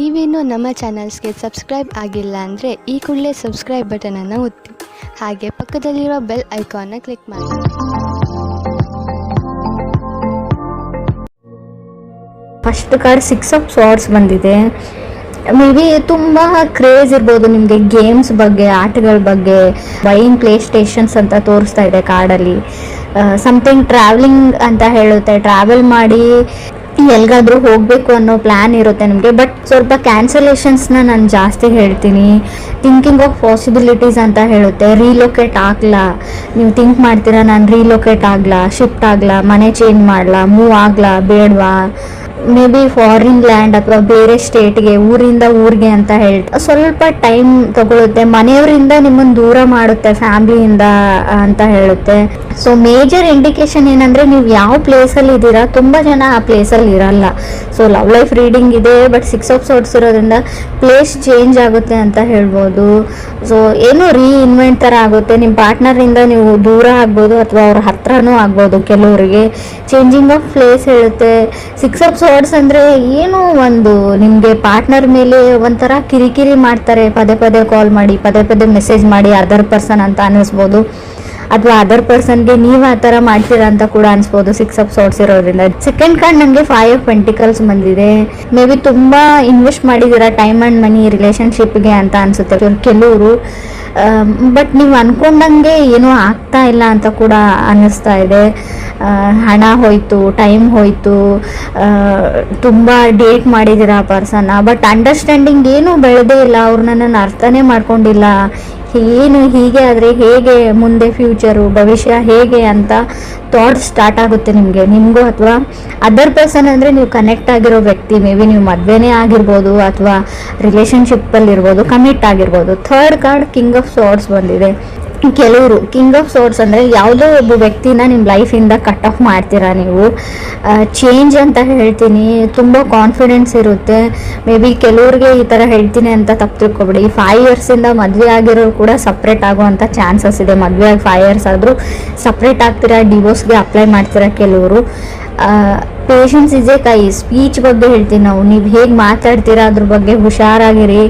ನೀವೇನು ನಮ್ಮ ಚಾನಲ್ಸ್ಗೆ ಸಬ್ಸ್ಕ್ರೈಬ್ ಆಗಿಲ್ಲ ಅಂದರೆ ಈ ಕೂಡಲೇ ಸಬ್ಸ್ಕ್ರೈಬ್ ಬಟನನ್ನು ಒತ್ತಿ, ಹಾಗೆ ಪಕ್ಕದಲ್ಲಿರುವ ಬೆಲ್ ಐಕಾನ್ನ ಕ್ಲಿಕ್ ಮಾಡಿ. ಫಸ್ಟ್ ಕಾರ್ಡ್ 6 ಆಫ್ ಸ್ವಾರ್ಡ್ಸ್ ಬಂದಿದೆ. ಮೇ ಬಿ ತುಂಬ ಕ್ರೇಜ್ ಇರ್ಬೋದು ನಿಮಗೆ ಗೇಮ್ಸ್ ಬಗ್ಗೆ, ಆಟಗಳ ಬಗ್ಗೆ. ಬೈಯಿಂಗ್ ಪ್ಲೇ ಸ್ಟೇಷನ್ಸ್ ಅಂತ ತೋರಿಸ್ತಾ ಇದೆ ಕಾರ್ಡಲ್ಲಿ. ಸಮಥಿಂಗ್ ಟ್ರಾವೆಲಿಂಗ್ ಅಂತ ಹೇಳುತ್ತೆ, ಟ್ರಾವೆಲ್ ಮಾಡಿ ಎಲ್ಗಾದ್ರೂ ಹೋಗಬೇಕು ಅನ್ನೋ ಪ್ಲ್ಯಾನ್ ಇರುತ್ತೆ ನಿಮಗೆ. ಬಟ್ ಸ್ವಲ್ಪ ಕ್ಯಾನ್ಸಲೇಷನ್ಸ್ನ ನಾನು ಜಾಸ್ತಿ ಹೇಳ್ತೀನಿ. ಥಿಂಕಿಂಗ್ ಆಫ್ ಪಾಸಿಬಿಲಿಟೀಸ್ ಅಂತ ಹೇಳುತ್ತೆ. ರೀಲೊಕೇಟ್ ಆಗಲ್ಲ, ನೀವು ಥಿಂಕ್ ಮಾಡ್ತೀರಾ ನಾನು ರೀಲೊಕೇಟ್ ಆಗಲ್ಲ, ಶಿಫ್ಟ್ ಆಗಲ್ಲ, ಮನೆ ಚೇಂಜ್ ಮಾಡಲ್ಲ, ಮೂವ್ ಆಗಲ್ಲ, ಬೇಡವಾ, ಮೇ ಬಿ ಫಾರಿನ್ ಲ್ಯಾಂಡ್ ಅಥವಾ ಬೇರೆ ಸ್ಟೇಟ್ಗೆ, ಊರಿಂದ ಊರಿಗೆ ಅಂತ ಹೇಳ್ತಾ ಸ್ವಲ್ಪ ಟೈಮ್ ತಗೊಳುತ್ತೆ. ಮನೆಯವರಿಂದ ನಿಮ್ಮನ್ನು ದೂರ ಮಾಡುತ್ತೆ, ಫ್ಯಾಮ್ಲಿಯಿಂದ ಅಂತ ಹೇಳುತ್ತೆ. ಸೊ ಮೇಜರ್ ಇಂಡಿಕೇಶನ್ ಏನಂದರೆ ನೀವು ಯಾವ ಪ್ಲೇಸಲ್ಲಿ ಇದ್ದೀರಾ, ತುಂಬ ಜನ ಆ ಪ್ಲೇಸಲ್ಲಿ ಇರಲ್ಲ. ಸೊ ಲವ್ ಲೈಫ್ ರೀಡಿಂಗ್ ಇದೆ, ಬಟ್ 6 ಆಫ್ ಸ್ವಾರ್ಡ್ಸ್ ಇರೋದ್ರಿಂದ ಪ್ಲೇಸ್ ಚೇಂಜ್ ಆಗುತ್ತೆ ಅಂತ ಹೇಳ್ಬೋದು. ಸೊ ಏನೋ ರೀಇನ್ವೆಂಟ್ ಥರ ಆಗುತ್ತೆ. ನಿಮ್ಮ ಪಾರ್ಟ್ನರಿಂದ ನೀವು ದೂರ ಆಗ್ಬೋದು ಅಥವಾ ಅವ್ರ ಹತ್ರನೂ ಆಗ್ಬೋದು. ಕೆಲವರಿಗೆ ಚೇಂಜಿಂಗ್ ಆಫ್ ಪ್ಲೇಸ್ ಹೇಳುತ್ತೆ. 6 ಆಫ್ ಸ್ವಾರ್ಡ್ಸ್ ಅಂದರೆ ಏನು, ಒಂದು ನಿಮಗೆ ಪಾರ್ಟ್ನರ್ ಮೇಲೆ ಒಂಥರ ಕಿರಿಕಿರಿ ಮಾಡ್ತಾರೆ, ಪದೇ ಪದೇ ಕಾಲ್ ಮಾಡಿ, ಪದೇ ಪದೇ ಮೆಸೇಜ್ ಮಾಡಿ, ಅದರ್ ಪರ್ಸನ್ ಅಂತ ಅನ್ನಿಸ್ಬೋದು. ಅಥವಾ ಅದರ್ ಪರ್ಸನ್ಗೆ ನೀವು ಆ ಥರ ಮಾಡ್ತೀರಾ ಅಂತ ಕೂಡ ಅನ್ಸ್ಬೋದು 6 ಆಫ್ ಸ್ವಾರ್ಡ್ಸ್ ಇರೋದ್ರಿಂದ. ಸೆಕೆಂಡ್ ಕಾರ್ಡ್ ನನಗೆ 5 ಆಫ್ ಪೆಂಟಿಕಲ್ಸ್ ಬಂದಿದೆ. ಮೇ ಬಿ ತುಂಬ ಇನ್ವೆಸ್ಟ್ ಮಾಡಿದ್ದೀರಾ ಟೈಮ್ ಆ್ಯಂಡ್ ಮನಿ ರಿಲೇಷನ್ಶಿಪ್ಗೆ ಅಂತ ಅನಿಸುತ್ತೆ ಕೆಲವರು. ಬಟ್ ನೀವು ಅಂದ್ಕೊಂಡಂಗೆ ಏನೂ ಆಗ್ತಾ ಇಲ್ಲ ಅಂತ ಕೂಡ ಅನ್ನಿಸ್ತಾ ಇದೆ. ಹಣ ಹೋಯಿತು, ಟೈಮ್ ಹೋಯಿತು, ತುಂಬ ಡೇಟ್ ಮಾಡಿದ್ದೀರಾ ಆ ಪರ್ಸನ್ನ. ಬಟ್ ಅಂಡರ್ಸ್ಟ್ಯಾಂಡಿಂಗ್ ಏನೂ ಬೆಳೆದೇ ಇಲ್ಲ, ಅವ್ರು ನನ್ನನ್ನು ಅರ್ಥನೇ ಮಾಡ್ಕೊಂಡಿಲ್ಲ. ಏನು ಹೀಗೆ ಆದರೆ ಹೇಗೆ, ಮುಂದೆ ಫ್ಯೂಚರು, ಭವಿಷ್ಯ ಹೇಗೆ ಅಂತ ಥಾಟ್ಸ್ ಸ್ಟಾರ್ಟ್ ಆಗುತ್ತೆ ನಿಮಗೂ. ಅಥವಾ ಅದರ್ ಪರ್ಸನ್ ಅಂದರೆ ನೀವು ಕನೆಕ್ಟ್ ಆಗಿರೋ ವ್ಯಕ್ತಿ, ಮೇ ಬಿ ನೀವು ಮದುವೆನೇ ಆಗಿರ್ಬೋದು ಅಥವಾ ರಿಲೇಷನ್ಶಿಪ್ಪಲ್ಲಿರ್ಬೋದು, ಕಮಿಟ್ ಆಗಿರ್ಬೋದು. ಥರ್ಡ್ ಕಾರ್ಡ್ ಕಿಂಗ್ ಆಫ್ ಸ್ವಾರ್ಡ್ಸ್ ಬಂದಿದೆ. ಕೆಲವರು ಕಿಂಗ್ ಆಫ್ ಸ್ವಾರ್ಡ್ಸ್ ಅಂದರೆ ಯಾವುದೋ ಒಬ್ಬ ವ್ಯಕ್ತಿನ ನಿಮ್ಮ ಲೈಫಿಂದ ಕಟ್ ಆಫ್ ಮಾಡ್ತೀರಾ ನೀವು. ಚೇಂಜ್ ಅಂತ ಹೇಳ್ತೀನಿ. ತುಂಬ ಕಾನ್ಫಿಡೆನ್ಸ್ ಇರುತ್ತೆ. ಮೇ ಬಿ ಕೆಲವ್ರಿಗೆ ಈ ಥರ ಹೇಳ್ತೀನಿ ಅಂತ ತಪ್ಪು ತಿಳ್ಕೊಬೇಡಿ. 5 ಇಯರ್ಸಿಂದ ಮದುವೆ ಆಗಿರೋರು ಕೂಡ ಸಪ್ರೇಟ್ ಆಗುವಂಥ ಚಾನ್ಸಸ್ ಇದೆ. ಮದುವೆ ಆಗಿ 5 ಇಯರ್ಸ್ ಆದರೂ ಸಪ್ರೇಟ್ ಆಗ್ತೀರಾ, ಡಿವೋರ್ಸ್ಗೆ ಅಪ್ಲೈ ಮಾಡ್ತೀರಾ ಕೆಲವರು. ಪೇಷನ್ಸ್ ಇಸ್ ಎ ಕೈ. ಸ್ಪೀಚ್ ಬಗ್ಗೆ ಹೇಳ್ತೀನಿ ನಾವು. ನೀವು ಹೇಗೆ ಮಾತಾಡ್ತೀರಾ ಅದ್ರ ಬಗ್ಗೆ ಹುಷಾರಾಗಿರಿ.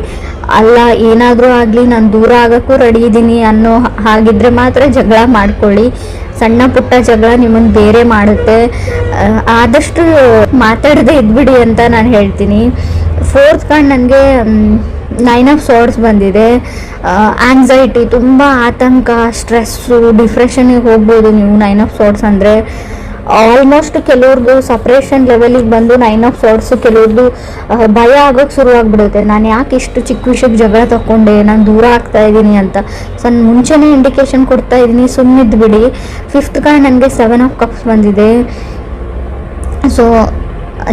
ಅಲ್ಲ ಏನಾದರೂ ಆಗಲಿ ನಾನು ದೂರ ಆಗೋಕ್ಕೂ ರೆಡಿ ಇದ್ದೀನಿ ಅನ್ನೋ ಹಾಗಿದ್ರೆ ಮಾತ್ರ ಜಗಳ ಮಾಡ್ಕೊಳ್ಳಿ. ಸಣ್ಣ ಪುಟ್ಟ ಜಗಳ ನಿಮ್ಮನ್ನು ಬೇರೆ ಮಾಡುತ್ತೆ. ಆದಷ್ಟು ಮಾತಾಡದೆ ಇದ್ಬಿಡಿ ಅಂತ ನಾನು ಹೇಳ್ತೀನಿ. ಫೋರ್ತ್ ಕಾರ್ಡ್ ನನಗೆ 9 ಆಫ್ ಸ್ವಾರ್ಡ್ಸ್ ಬಂದಿದೆ. ಆಂಗ್ಸೈಟಿ, ತುಂಬ ಆತಂಕ, ಸ್ಟ್ರೆಸ್ಸು, ಡಿಪ್ರೆಷನ್ಗೆ ಹೋಗ್ಬೋದು ನೀವು 9 ಆಫ್ ಸ್ವಾರ್ಡ್ಸ್ ಅಂದರೆ. ಆಲ್ಮೋಸ್ಟ್ ಕೆಲವ್ರದ್ದು ಸಪ್ರೇಷನ್ ಲೆವೆಲಿಗೆ ಬಂದು 9 ಆಫ್ ಸ್ವಾರ್ಡ್ಸು ಕೆಲವ್ರದ್ದು ಭಯ ಆಗೋಕ್ಕೆ ಶುರುವಾಗ್ಬಿಡುತ್ತೆ. ನಾನು ಯಾಕೆ ಇಷ್ಟು ಚಿಕ್ಕ ವಿಷಯಕ್ಕೆ ಜಗಳ ತಗೊಂಡೆ, ನಾನು ದೂರ ಆಗ್ತಾ ಇದ್ದೀನಿ ಅಂತ. ಸೊ ನಾನು ಮುಂಚೆನೇ ಇಂಡಿಕೇಶನ್ ಕೊಡ್ತಾ ಇದ್ದೀನಿ, ಸುಮ್ಮನಿದ್ದು ಬಿಡಿ. ಫಿಫ್ತ್ ಕಾರ್ಡ್ ನನಗೆ 7 ಆಫ್ ಕಪ್ಸ್ ಬಂದಿದೆ. ಸೊ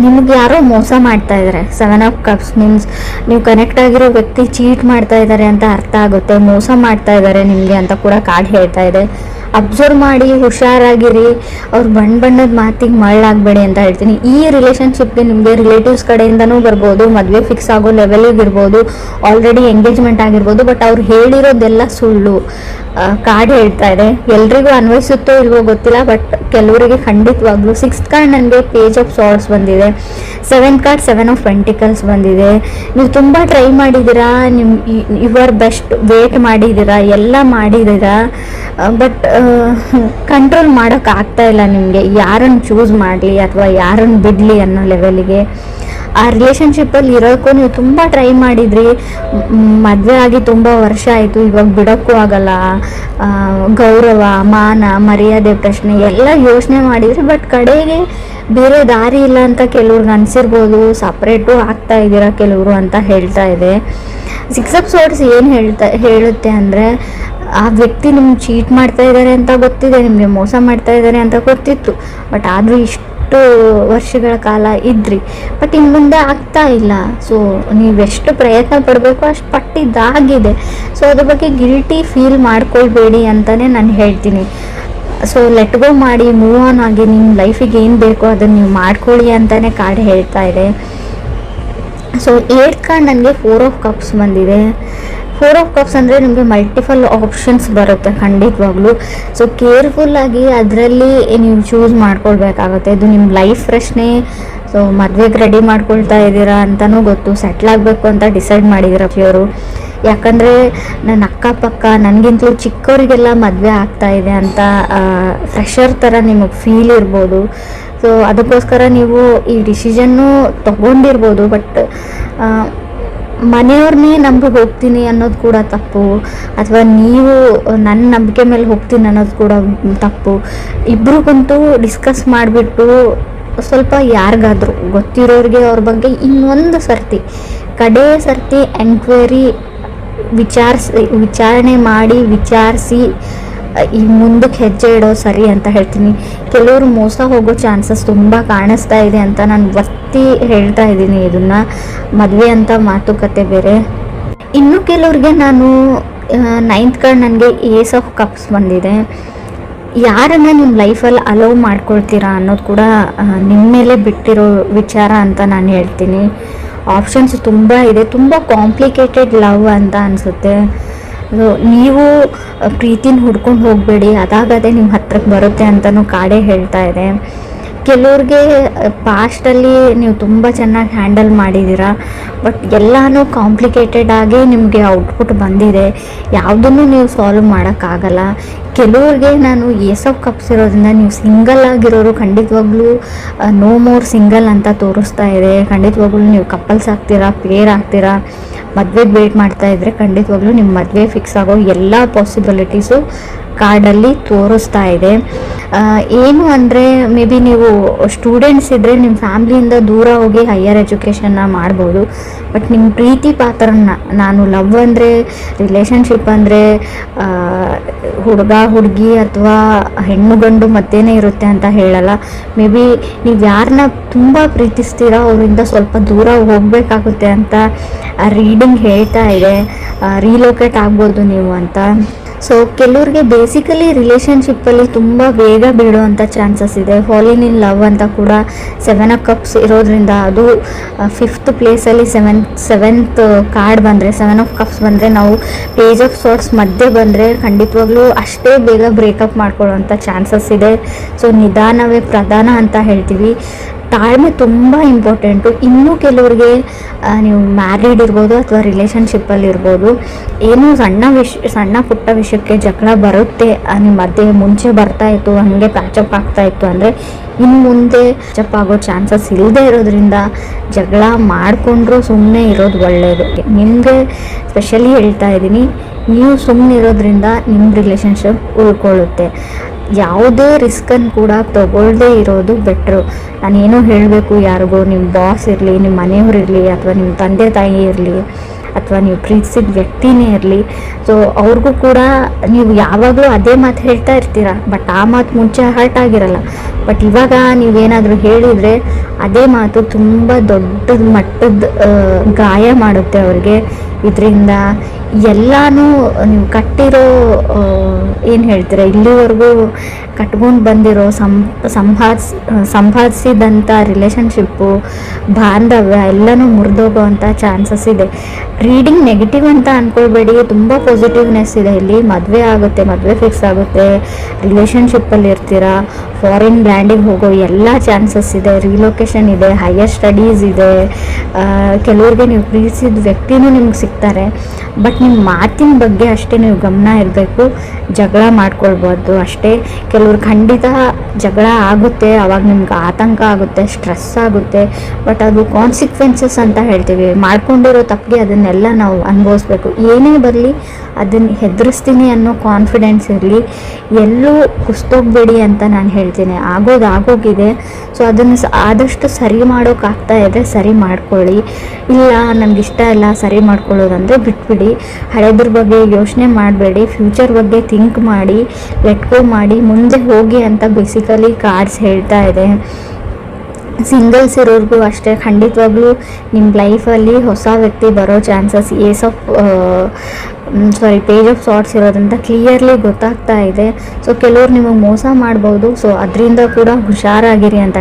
ನಿಮಗೆ ಯಾರೋ ಮೋಸ ಮಾಡ್ತಾ ಇದ್ದಾರೆ. 7 ಆಫ್ ಕಪ್ಸ್ ಮೀನ್ಸ್ ನೀವು ಕನೆಕ್ಟ್ ಆಗಿರೋ ವ್ಯಕ್ತಿ ಚೀಟ್ ಮಾಡ್ತಾ ಇದ್ದಾರೆ ಅಂತ ಅರ್ಥ ಆಗುತ್ತೆ. ಮೋಸ ಮಾಡ್ತಾ ಇದ್ದಾರೆ ನಿಮಗೆ ಅಂತ ಕೂಡ ಕಾರ್ಡ್ ಹೇಳ್ತಾ ಇದೆ. ಅಬ್ಸರ್ವ್ ಮಾಡಿ, ಹುಷಾರಾಗಿರಿ. ಅವ್ರು ಬಣ್ಣದ ಮಾತಿಗೆ ಮಳ್ಳಾಗಬೇಡಿ ಅಂತ ಹೇಳ್ತೀನಿ. ಈ ರಿಲೇಷನ್ಶಿಪ್ಗೆ ನಿಮಗೆ ರಿಲೇಟಿವ್ಸ್ ಕಡೆಯಿಂದನೂ ಬರ್ಬೋದು, ಮದುವೆ ಫಿಕ್ಸ್ ಆಗೋ ಲೆವೆಲಿಗೆ ಇರ್ಬೋದು, ಆಲ್ರೆಡಿ ಎಂಗೇಜ್ಮೆಂಟ್ ಆಗಿರ್ಬೋದು. ಬಟ್ ಅವ್ರು ಹೇಳಿರೋದೆಲ್ಲ ಸುಳ್ಳು ಕಾರ್ಡ್ ಹೇಳ್ತಾ ಇದೆ. ಎಲ್ರಿಗೂ ಅನ್ವಯಿಸುತ್ತೋ ಇಲ್ವೋ ಗೊತ್ತಿಲ್ಲ, ಬಟ್ ಕೆಲವರಿಗೆ ಖಂಡಿತವಾಗ್ಲೂ. 6th ಕಾರ್ಡ್ ನನಗೆ ಪೇಜ್ ಆಫ್ ಸ್ವಾರ್ಡ್ಸ್ ಬಂದಿದೆ. 7th ಕಾರ್ಡ್ 7 ಆಫ್ ಪೆಂಟಿಕಲ್ಸ್ ಬಂದಿದೆ. ನೀವು ತುಂಬ ಟ್ರೈ ಮಾಡಿದ್ದೀರಾ, ಯುವರ್ ಬೆಸ್ಟ್ ವೇಟ್ ಮಾಡಿದ್ದೀರಾ, ಎಲ್ಲ ಮಾಡಿದ್ದೀರಾ. ಬಟ್ ಕಂಟ್ರೋಲ್ ಮಾಡೋಕೆ ಆಗ್ತಾ ಇಲ್ಲ ನಿಮಗೆ. ಯಾರನ್ನು ಚೂಸ್ ಮಾಡಲಿ ಅಥವಾ ಯಾರನ್ನು ಬಿಡಲಿ ಅನ್ನೋ ಲೆವೆಲಿಗೆ. ಆ ರಿಲೇಷನ್ಶಿಪ್ಪಲ್ಲಿ ಇರೋಕ್ಕೂ ನೀವು ತುಂಬ ಟ್ರೈ ಮಾಡಿದ್ರಿ. ಮದುವೆ ಆಗಿ ತುಂಬ ವರ್ಷ ಆಯಿತು, ಇವಾಗ ಬಿಡೋಕ್ಕೂ ಆಗಲ್ಲ. ಗೌರವ, ಮಾನ, ಮರ್ಯಾದೆ ಪ್ರಶ್ನೆ ಎಲ್ಲ ಯೋಚನೆ ಮಾಡಿದ್ರಿ. ಬಟ್ ಕಡೆಗೆ ಬೇರೆ ದಾರಿ ಇಲ್ಲ ಅಂತ ಕೆಲವ್ರಿಗೆ ಅನಿಸಿರ್ಬೋದು. ಸಪ್ರೇಟು ಆಗ್ತಾ ಇದ್ದೀರಾ ಕೆಲವರು ಅಂತ ಹೇಳ್ತಾ ಇದೆ. 6 ಆಫ್ ಸ್ವಾರ್ಡ್ಸ್ ಏನು ಹೇಳುತ್ತೆ ಅಂದರೆ, ಆ ವ್ಯಕ್ತಿ ನಿಮ್ಗೆ ಚೀಟ್ ಮಾಡ್ತಾ ಇದ್ದಾರೆ ಅಂತ ಗೊತ್ತಿದೆ, ನಿಮಗೆ ಮೋಸ ಮಾಡ್ತಾ ಇದ್ದಾರೆ ಅಂತ ಗೊತ್ತಿತ್ತು. ಬಟ್ ಆದರೂ ಇಷ್ಟು ವರ್ಷಗಳ ಕಾಲ ಇದ್ರಿ, ಬಟ್ ಇನ್ನು ಮುಂದೆ ಆಗ್ತಾ ಇಲ್ಲ. ಸೊ ನೀವೆಷ್ಟು ಪ್ರಯತ್ನ ಪಡಬೇಕು ಅಷ್ಟು ಪಟ್ಟಿದ್ದಾಗಿದೆ. ಸೊ ಅದ್ರ ಬಗ್ಗೆ ಗಿಲ್ಟಿ ಫೀಲ್ ಮಾಡ್ಕೊಳ್ಬೇಡಿ ಅಂತಲೇ ನಾನು ಹೇಳ್ತೀನಿ. ಸೊ ಲೆಟ್ ಗೋ ಮಾಡಿ, ಮೂವ್ ಆನ್ ಆಗಿ, ನಿಮ್ಮ ಲೈಫಿಗೆ ಏನು ಬೇಕೋ ಅದನ್ನು ನೀವು ಮಾಡ್ಕೊಳ್ಳಿ ಅಂತಲೇ ಕಾರ್ಡ್ ಹೇಳ್ತಾ ಇದೆ. ಸೊ 8th ಕಾರ್ಡ್ ನನಗೆ 4 ಆಫ್ ಕಪ್ಸ್ ಬಂದಿದೆ. 4 ಆಫ್ ಕಪ್ಸ್ ಅಂದರೆ ನಿಮಗೆ ಮಲ್ಟಿಪಲ್ ಆಪ್ಷನ್ಸ್ ಬರುತ್ತೆ ಖಂಡಿತವಾಗ್ಲೂ. ಸೊ ಕೇರ್ಫುಲ್ಲಾಗಿ ಅದರಲ್ಲಿ ನೀವು ಚೂಸ್ ಮಾಡ್ಕೊಳ್ಬೇಕಾಗುತ್ತೆ. ಇದು ನಿಮ್ಮ ಲೈಫ್ ಪ್ರಶ್ನೆ. ಸೊ ಮದುವೆಗೆ ರೆಡಿ ಮಾಡ್ಕೊಳ್ತಾ ಇದ್ದೀರಾ ಅಂತಲೂ ಗೊತ್ತು, ಸೆಟ್ಲ್ ಆಗಬೇಕು ಅಂತ ಡಿಸೈಡ್ ಮಾಡಿದ್ದೀರಾ ಇವರು. ಯಾಕಂದರೆ ನನ್ನ ಅಕ್ಕಪಕ್ಕ ನನಗಿಂತಲೂ ಚಿಕ್ಕವರಿಗೆಲ್ಲ ಮದುವೆ ಆಗ್ತಾ ಇದೆ ಅಂತ ಫ್ರೆಷರ್ ಥರ ನಿಮಗೆ ಫೀಲ್ ಇರ್ಬೋದು. ಸೊ ಅದಕ್ಕೋಸ್ಕರ ನೀವು ಈ ಡಿಸಿಷನ್ನು ತೊಗೊಂಡಿರ್ಬೋದು. ಬಟ್ ಮನೆಯವ್ರನ್ನೇ ನಂಬಿ ಹೋಗ್ತೀನಿ ಅನ್ನೋದು ಕೂಡ ತಪ್ಪು, ಅಥವಾ ನೀವು ನನ್ನ ನಂಬಿಕೆ ಮೇಲೆ ಹೋಗ್ತೀನಿ ಅನ್ನೋದು ಕೂಡ ತಪ್ಪು. ಇಬ್ರಿಗಂತೂ ಡಿಸ್ಕಸ್ ಮಾಡಿಬಿಟ್ಟು ಸ್ವಲ್ಪ ಯಾರಿಗಾದ್ರೂ ಗೊತ್ತಿರೋರಿಗೆ ಅವ್ರ ಬಗ್ಗೆ ಇನ್ನೊಂದು ಸರ್ತಿ ಕಡೇ ಸರ್ತಿ ಎಂಕ್ವೈರಿ ವಿಚಾರಣೆ ಮಾಡಿ ವಿಚಾರಿಸಿ ಈ ಮುಂದಕ್ಕೆ ಹೆಜ್ಜೆ ಇಡೋ ಸರಿ ಅಂತ ಹೇಳ್ತೀನಿ. ಕೆಲವರು ಮೋಸ ಹೋಗೋ ಚಾನ್ಸಸ್ ತುಂಬ ಕಾಣಿಸ್ತಾ ಇದೆ ಅಂತ ನಾನು ಒತ್ತಿ ಹೇಳ್ತಾ ಇದ್ದೀನಿ. ಇದನ್ನು ಮದುವೆ ಅಂತ ಮಾತುಕತೆ ಬೇರೆ. ಇನ್ನು ಕೆಲವ್ರಿಗೆ ನಾನು 9th ಕಾರ್ಡ್ ನನಗೆ ಏಸ್ ಆಫ್ ಕಪ್ಸ್ ಬಂದಿದೆ. ಯಾರನ್ನ ನಿಮ್ಮ ಲೈಫಲ್ಲಿ ಅಲೋವ್ ಮಾಡ್ಕೊಳ್ತೀರಾ ಅನ್ನೋದು ಕೂಡ ನಿಮ್ಮ ಮೇಲೆ ಬಿಟ್ಟಿರೋ ವಿಚಾರ ಅಂತ ನಾನು ಹೇಳ್ತೀನಿ. ಆಪ್ಷನ್ಸ್ ತುಂಬ ಇದೆ, ತುಂಬ ಕಾಂಪ್ಲಿಕೇಟೆಡ್ ಲವ್ ಅಂತ ಅನಿಸುತ್ತೆ. ನೀವು ಪ್ರೀತಿನ ಹುಡ್ಕೊಂಡು ಹೋಗಬೇಡಿ, ಅದಾಗದೇ ನಿಮ್ಮ ಹತ್ರಕ್ಕೆ ಬರುತ್ತೆ ಅಂತಲೂ ಕಾಡೇ ಹೇಳ್ತಾ ಇದೆ. ಕೆಲವ್ರಿಗೆ ಪಾಸ್ಟಲ್ಲಿ ನೀವು ತುಂಬ ಚೆನ್ನಾಗಿ ಹ್ಯಾಂಡಲ್ ಮಾಡಿದ್ದೀರಾ, ಬಟ್ ಎಲ್ಲನೂ ಕಾಂಪ್ಲಿಕೇಟೆಡ್ ಆಗಿ ನಿಮಗೆ ಔಟ್ಪುಟ್ ಬಂದಿದೆ. ಯಾವುದನ್ನು ನೀವು ಸಾಲ್ವ್ ಮಾಡೋಕ್ಕಾಗಲ್ಲ. ಕೆಲವ್ರಿಗೆ ನಾನು ಏಸ್ ಆಫ್ ಕಪ್ಸ್ ಇರೋದ್ರಿಂದ ನೀವು ಸಿಂಗಲ್ ಆಗಿರೋರು ಖಂಡಿತವಾಗ್ಲೂ ನೋ ಮೋರ್ ಸಿಂಗಲ್ ಅಂತ ತೋರಿಸ್ತಾ ಇದೆ. ಖಂಡಿತವಾಗ್ಲೂ ನೀವು ಕಪಲ್ಸ್ ಆಗ್ತೀರಾ, ಪೇರ್ ಆಗ್ತೀರಾ. ಮದುವೆಗೆ ವೇಟ್ ಮಾಡ್ತಾ ಇದ್ದರೆ ಖಂಡಿತವಾಗ್ಲೂ ನಿಮ್ಮ ಮದುವೆ ಫಿಕ್ಸ್ ಆಗೋ ಎಲ್ಲ ಪಾಸಿಬಿಲಿಟೀಸು ಕಾರ್ಡಲ್ಲಿ ತೋರಿಸ್ತಾ ಇದೆ. ಏನು ಅಂದರೆ ಮೇ ಬಿ ನೀವು ಸ್ಟೂಡೆಂಟ್ಸ್ ಇದ್ದರೆ ನಿಮ್ಮ ಫ್ಯಾಮ್ಲಿಯಿಂದ ದೂರ ಹೋಗಿ ಹೈಯರ್ ಎಜುಕೇಷನ್ನ ಮಾಡ್ಬೋದು. ಬಟ್ ನಿಮ್ಮ ಪ್ರೀತಿ ಪಾತ್ರನ, ನಾನು ಲವ್ ಅಂದರೆ ರಿಲೇಷನ್ಶಿಪ್ ಅಂದರೆ ಹುಡುಗ ಹುಡುಗಿ ಅಥವಾ ಹೆಣ್ಣು ಗಂಡು ಮತ್ತೇನೇ ಇರುತ್ತೆ ಅಂತ ಹೇಳಲ್ಲ. ಮೇ ಬಿ ನೀವು ಯಾರನ್ನ ತುಂಬ ಪ್ರೀತಿಸ್ತೀರಾ ಅವರಿಂದ ಸ್ವಲ್ಪ ದೂರ ಹೋಗಬೇಕಾಗುತ್ತೆ ಅಂತ ರೀಡಿಂಗ್ ಹೇಳ್ತಾ ಇದೆ. ರೀಲೋಕೇಟ್ ಆಗ್ಬೋದು ನೀವು ಅಂತ. ಸೊ ಕೆಲವ್ರಿಗೆ ಬೇಸಿಕಲಿ ರಿಲೇಷನ್ಶಿಪ್ಪಲ್ಲಿ ತುಂಬ ಬೇಗ ಬೀಳುವಂಥ ಚಾನ್ಸಸ್ ಇದೆ. ಫಾಲಿನ್ ಇನ್ ಲವ್ ಅಂತ ಕೂಡ 7 ಆಫ್ ಕಪ್ಸ್ ಇರೋದ್ರಿಂದ, ಅದು 5th ಪ್ಲೇಸಲ್ಲಿ ಸೆವೆಂತ್ ಕಾರ್ಡ್ ಬಂದರೆ, 7 ಆಫ್ ಕಪ್ಸ್ ಬಂದರೆ, ನಾವು ಪೇಜ್ ಆಫ್ ಸಾರ್ಟ್ಸ್ ಮಧ್ಯೆ ಬಂದರೆ ಖಂಡಿತವಾಗ್ಲೂ ಅಷ್ಟೇ ಬೇಗ ಬ್ರೇಕಪ್ ಮಾಡ್ಕೊಳ್ಳೋವಂಥ ಚಾನ್ಸಸ್ ಇದೆ. ಸೊ ನಿಧಾನವೇ ಪ್ರಧಾನ ಅಂತ ಹೇಳ್ತೀವಿ. ತಾಳ್ಮೆ ತುಂಬ ಇಂಪಾರ್ಟೆಂಟು. ಇನ್ನೂ ಕೆಲವ್ರಿಗೆ ನೀವು ಮ್ಯಾರಿಡ್ ಇರ್ಬೋದು ಅಥವಾ ರಿಲೇಷನ್ಶಿಪ್ಪಲ್ಲಿ ಇರ್ಬೋದು, ಏನೋ ಸಣ್ಣ ಪುಟ್ಟ ವಿಷಯಕ್ಕೆ ಜಗಳ ಬರುತ್ತೆ ನಿಮ್ಮ ಮಧ್ಯೆ. ಮುಂಚೆ ಬರ್ತಾಯಿತ್ತು, ಹಾಗೆ ಪ್ಯಾಚಪ್ ಆಗ್ತಾಯಿತ್ತು ಅಂದರೆ ಇನ್ನು ಮುಂದೆ ಪ್ಯಾಚಪ್ ಆಗೋ ಚಾನ್ಸಸ್ ಇಲ್ಲದೆ ಇರೋದ್ರಿಂದ ಜಗಳ ಮಾಡಿಕೊಂಡ್ರೂ ಸುಮ್ಮನೆ ಇರೋದು ಒಳ್ಳೆಯದು. ನಿಮಗೆ ಸ್ಪೆಷಲಿ ಹೇಳ್ತಾ ಇದ್ದೀನಿ, ನೀವು ಸುಮ್ಮನೆ ಇರೋದ್ರಿಂದ ನಿಮ್ಮ ರಿಲೇಷನ್ಶಿಪ್ ಉಳ್ಕೊಳ್ಳುತ್ತೆ. ಯಾವುದೇ ರಿಸ್ಕನ್ನು ಕೂಡ ತಗೊಳ್ಳದೇ ಇರೋದು ಬೆಟ್ರು. ನಾನೇನೋ ಹೇಳಬೇಕು ಯಾರಿಗೂ, ನಿಮ್ಮ ಬಾಸ್ ಇರಲಿ, ನಿಮ್ಮ ಮನೆಯವ್ರು ಇರಲಿ, ಅಥವಾ ನಿಮ್ಮ ತಂದೆ ತಾಯಿ ಇರಲಿ, ಅಥವಾ ನೀವು ಪ್ರೀತಿಸಿದ ವ್ಯಕ್ತಿನೇ ಇರಲಿ. ಸೊ ಅವ್ರಿಗೂ ಕೂಡ ನೀವು ಯಾವಾಗಲೂ ಅದೇ ಮಾತು ಹೇಳ್ತಾ ಇರ್ತೀರ, ಬಟ್ ಆ ಮಾತು ಮುಂಚೆ ಹರ್ಟ್ ಆಗಿರಲ್ಲ. ಬಟ್ ಇವಾಗ ನೀವೇನಾದರೂ ಹೇಳಿದರೆ ಅದೇ ಮಾತು ತುಂಬ ದೊಡ್ಡ ಮಟ್ಟದ ಗಾಯ ಮಾಡುತ್ತೆ ಅವ್ರಿಗೆ. ಇದರಿಂದ ಎಲ್ಲನೂ ನೀವು ಕಟ್ಟಿರೋ ಏನು ಹೇಳ್ತೀರ, ಇಲ್ಲಿವರೆಗೂ ಕಟ್ಕೊಂಡು ಬಂದಿರೋ ಸಂಪಾದಿಸಿದಂಥ ರಿಲೇಷನ್ಶಿಪ್ಪು, ಬಾಂಧವ್ಯ ಎಲ್ಲನೂ ಮುರಿದೋಗೋವಂಥ ಚಾನ್ಸಸ್ ಇದೆ. ರೀಡಿಂಗ್ ನೆಗೆಟಿವ್ ಅಂತ ಅಂದ್ಕೊಳ್ಬೇಡಿ, ತುಂಬ ಪಾಸಿಟಿವ್ನೆಸ್ ಇದೆ ಇಲ್ಲಿ. ಮದುವೆ ಆಗುತ್ತೆ, ಮದುವೆ ಫಿಕ್ಸ್ ಆಗುತ್ತೆ, ರಿಲೇಷನ್ಶಿಪ್ಪಲ್ಲಿ ಇರ್ತೀರಾ, ಫಾರಿನ್ ಲ್ಯಾಂಡಿಗೆ ಹೋಗೋ ಎಲ್ಲ ಚಾನ್ಸಸ್ ಇದೆ, ರಿಲೊಕೇಶನ್ ಇದೆ, ಹೈಯರ್ ಸ್ಟಡೀಸ್ ಇದೆ. ಕೆಲವ್ರಿಗೆ ನೀವು ಪ್ರೀತಿಸಿದ ವ್ಯಕ್ತಿನೂ ನಿಮ್ಗೆ ಸಿಗ್ತಾರೆ. ಬಟ್ ನಿಮ್ಮ ಮಾತಿನ ಬಗ್ಗೆ ಅಷ್ಟೇ ನೀವು ಗಮನ ಇರಬೇಕು. ಜಗಳ ಮಾಡ್ಕೊಳ್ಬಾರ್ದು ಅಷ್ಟೇ. ಕೆಲವ್ರು ಖಂಡಿತ ಜಗಳ ಆಗುತ್ತೆ, ಅವಾಗ ನಿಮ್ಗೆ ಆತಂಕ ಆಗುತ್ತೆ, ಸ್ಟ್ರೆಸ್ ಆಗುತ್ತೆ. ಬಟ್ ಅದು ಕಾನ್ಸಿಕ್ವೆನ್ಸಸ್ ಅಂತ ಹೇಳ್ತೀವಿ. ಮಾಡ್ಕೊಂಡಿರೋ ತಪ್ಪಿಗೆ ಅದನ್ನೆಲ್ಲ ನಾವು ಅನುಭವಿಸ್ಬೇಕು. ಏನೇ ಬರಲಿ ಅದನ್ನು ಹೆದರಿಸ್ತೀನಿ ಅನ್ನೋ ಕಾನ್ಫಿಡೆನ್ಸ್ ಇರಲಿ. ಎಲ್ಲೂ ಕುಸ್ತೋಗ್ಬೇಡಿ ಅಂತ ನಾನು ಹೇಳ್ತೀನಿ. ಆಗೋಗಿದೆ. ಸೊ ಅದನ್ನು ಆದಷ್ಟು ಸರಿ ಮಾಡೋಕ್ಕಾಗ್ತಾ ಇದೆ, ಸರಿ ಮಾಡ್ಕೊಳ್ಳಿ. ಇಲ್ಲ ನನಗಿಷ್ಟ ಇಲ್ಲ ಸರಿ ಮಾಡ್ಕೊಳ್ಳೋದಂದರೆ ಬಿಟ್ಬಿಡಿ. ಹಳೆದ್ರ ಬಗ್ಗೆ ಯೋಚನೆ ಮಾಡಬೇಡಿ, ಫ್ಯೂಚರ್ ಬಗ್ಗೆ ಥಿಂಕ್ ಮಾಡಿ, ಲೆಟ್ ಗೋ ಮಾಡಿ, ಮುಂದೆ ಹೋಗಿ ಅಂತ ಬೇಸಿಕಲಿ ಕಾರ್ಡ್ಸ್ ಹೇಳ್ತಾ ಇದೆ. ಸಿಂಗಲ್ಸ್ ಇರೋರಿಗೂ ಅಷ್ಟೇ, ಖಂಡಿತವಾಗ್ಲೂ ನಿಮ್ಮ ಲೈಫಲ್ಲಿ ಹೊಸ ವ್ಯಕ್ತಿ ಬರೋ ಚಾನ್ಸಸ್ ಪೇಜ್ ಆಫ್ ಸಾರ್ಟ್ಸ್ ಇರೋದ್ರಿಂದ ಕ್ಲಿಯರ್ಲಿ ಗೊತ್ತಾಗ್ತಾ ಇದೆ. ಸೊ ಕೆಲವ್ರು ನಿಮಗೆ ಮೋಸ ಮಾಡ್ಬೋದು. ಸೊ ಅದರಿಂದ ಕೂಡ ಹುಷಾರಾಗಿರಿ ಅಂತ